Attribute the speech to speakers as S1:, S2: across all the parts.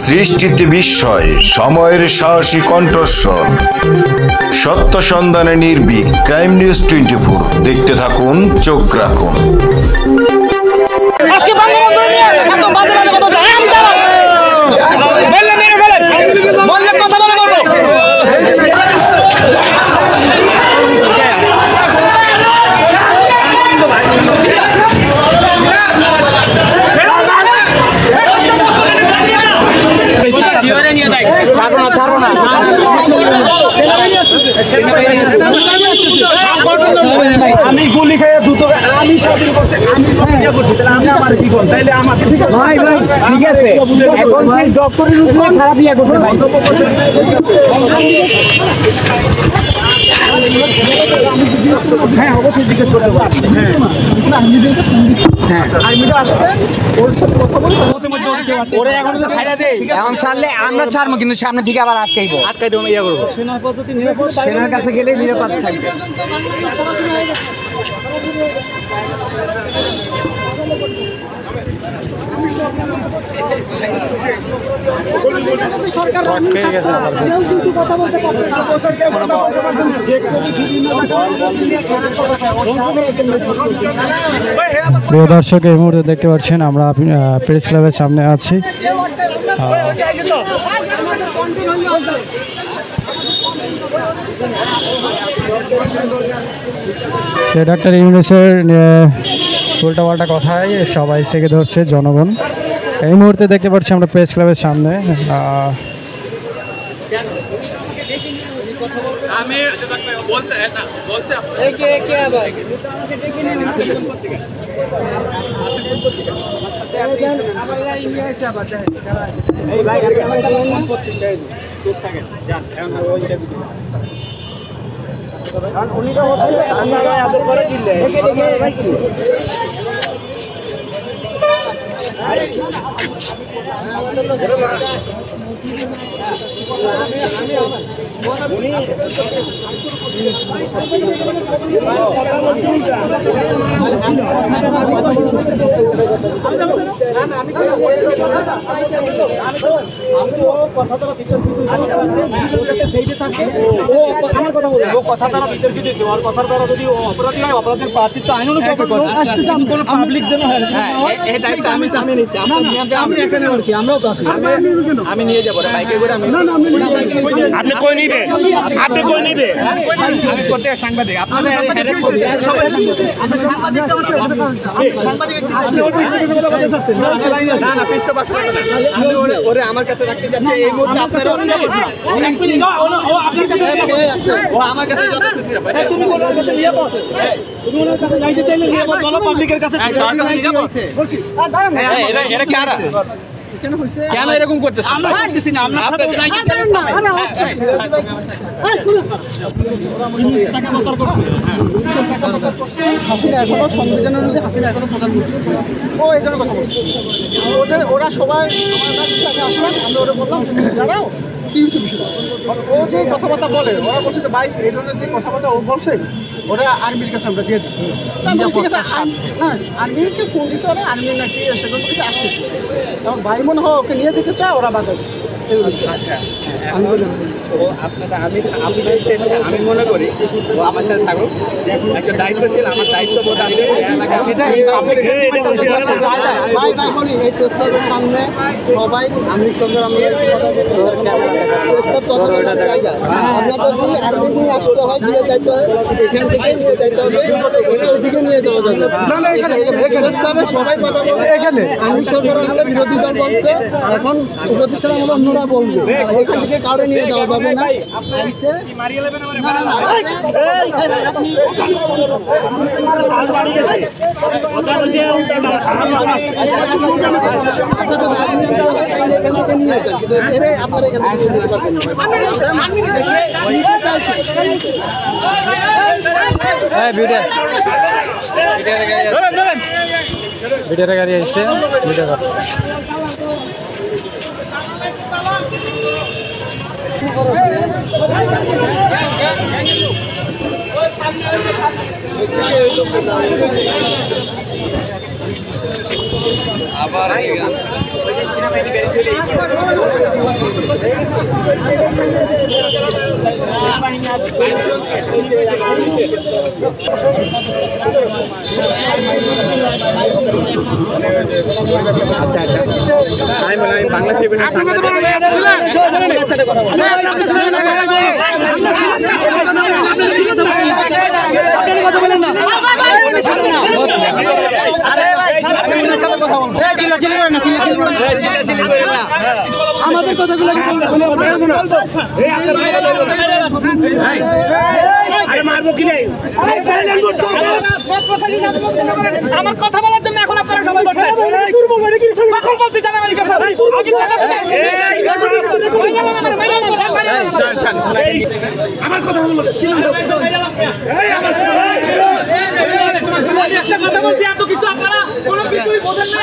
S1: সৃষ্টিতে বিস্ময়, সময়ের সাহসী কণ্ঠস্বর, সত্য সন্ধানে নির্ভীক। ক্রাইম নিউজ 24 দেখতে থাকুন, চোখ রাখুন।
S2: আমি গুলি খেয়ে দ্রুত আমি স্বাধীন করতে আমি প্রতিজ্ঞা করছি, তাহলে আমি আমার কি করব? তাইলে আমার ভাই ভাই ঠিক আছে, এখন সেই ডক্টরের উপরে খারাপ ইয়া করতে ভাই। হ্যাঁ অবশ্যই জিজ্ঞেস করতে পারবেন। হ্যাঁ আর্মিটা আসবে, ওর সাথে কথা বলে ওরে এখন তো ছাইড়া দেই, এখন ছাড়লে আমরা ছাড়বো, কিন্তু সামনে থেকে আবার আটকাই দেবো, ইয়া করবো। সেনার পদ্ধতি নিরাপদ, সেনার কাছে গেলে নিরাপদ থাকবে।
S3: প্রিয় দর্শক, এই মুহূর্তে দেখতে পাচ্ছেন আমরা প্রেস ক্লাবের সামনে আছি। সে ডাক্তার ইউনূসের উল্টাপাল্টা কথায় সবাই থেকে ধরছে জনগণ। এই মুহূর্তে দেখতে পাচ্ছি আমরা প্রেস ক্লাবের সামনে।
S2: অপরাধের প্রাচীর তো আইন পাবলিক যেন আমি নিয়ে যাবো বাইকে করে। আপনি কই নিবে, আপনি কই নিবে? আমি করতে সাংবাদিক, আপনাদের ওরে আমার কাছে রাখতে যাচ্ছে এই মুহূর্তে। আপনারা আমার কাছে পাবলিকের কাছে কেন এরকম করতে হাসিনা এখনো সংবিধান অনুযায়ী হাসিনা এখনো প্রধানমন্ত্রী, ও এই জন্য কথা বলছে। ওরা সবাই আসলাম, আমরা ওরা বললাম দাঁড়াও কি হচ্ছে বিষয়। ও যে কথাবার্তা বলে, ওরা বলছে যে ভাই এই ধরনের যে কথাবার্তা ও বলছে ওরা আর্মির কাছে আমরা দিয়ে দিই। ঠিক আছে, হ্যাঁ আর্মিকে ফোন দিচ্ছে, ওরা আর্মি নাকি সেগুলো কিছু আসতেছে, এখন ভাই মনে হয় ওকে নিয়ে দিতে চায়, ওরা বাধা দিচ্ছে। আচ্ছা আমি মনে করি ও আমার সাথে থাকুক, একটা দায়িত্বশীল, আমার দায়িত্ববোধ আছে সামনে সবাই আর্মির সঙ্গে আমরা আসতে হয়, দিয়ে যাইতে হয়, এখান থেকে নিয়ে যাইতে হবে, ওদিকে নিয়ে যাওয়া যাবে। সবাই কথা বলবে, এখানে আর্মি সরকার আমলে বিরোধী দল বলছে, এখন উপদেষ্টারা আমলে অন্যরা বলবে, এখান থেকে কাউরে নিয়ে যাওয়া যাবে না।
S3: ভিডিওর গাড়ি আসছে, ভিডিও
S4: আবার
S2: আমাদের কথাগুলো আমার কথা বলার জন্য এখন আপনারা সবাই আমার কথা বলবো কথা বলছি এত কিছু আপনারা কোনো কিছুই বোঝেন না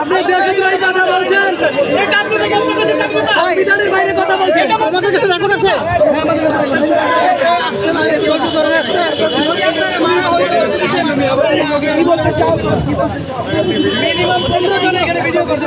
S2: আপনি দেশদ্রোহী কথা বলছেন এটা আপনাদের সংবিধানের বাইরে কথা বলছেন আমাদের কাছে রেকর্ড আছে মিনিমাম 15 জন এখানে ভিডিও করতে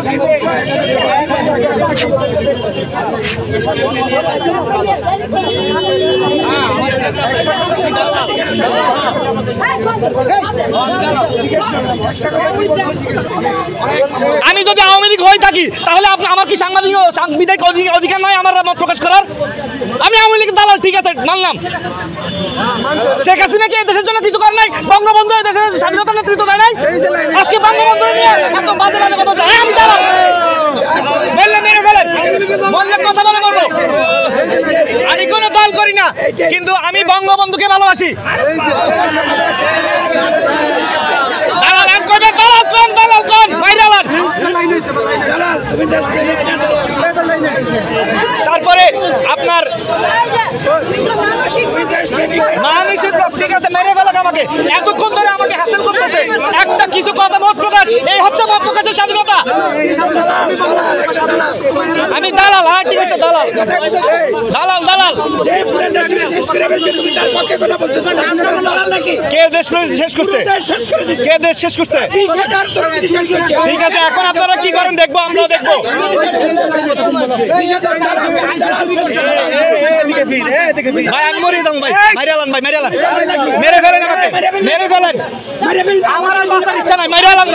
S2: আমি যদি আওয়ামী লীগ হয়ে থাকি তাহলে আমার কি সাংবিধানিক অধিকার নয় আমার মত প্রকাশ করার? আমি আওয়ামী লীগের দালাল, ঠিক আছে, মানলাম। শেখ হাসিনা কি দেশের জন্য কিছু করে নাই? বঙ্গবন্ধু দেশের স্বাধীনতা নেতৃত্ব দেয় নাই? আজকে বঙ্গবন্ধু নিয়ে একদম বাজে বাজে কথা বলছে। আমি দালাল বললে মেরে ফেলেন, বললে কথা বলে বলবো। আমি কোনো দল করি না, কিন্তু আমি বঙ্গবন্ধুকে ভালোবাসি। দালাল আন করবে, দালাল কোন, দালাল কোন, মাইরালান। তারপরে আপনার মানসিক রোগ, ঠিক আছে, মেরে ফেলাক আমাকে। এতক্ষণ ধরে আমাকে হ্যাসেল করতেছে, একটা কিছু কথা মত প্রকাশ, এই হচ্ছে মত প্রকাশের স্বাধীনতা। আমি দালাল, হ্যাঁ ঠিক আছে, দালাল দালাল দালাল। কে দেশ শেষ করছে? কে দেশ শেষ করছে? ঠিক আছে, এখন আপনারা কি করেন দেখবো, আমরা দেখবো। ভাই আমি মরে যাবো ভাই, মারিয়ালান ভাই, মারিয়ালান, মেরে ফেলেন আমাকে, মেরে ফেলেন। আমার আর বাঁচার ইচ্ছা নাই, মারিয়ালান।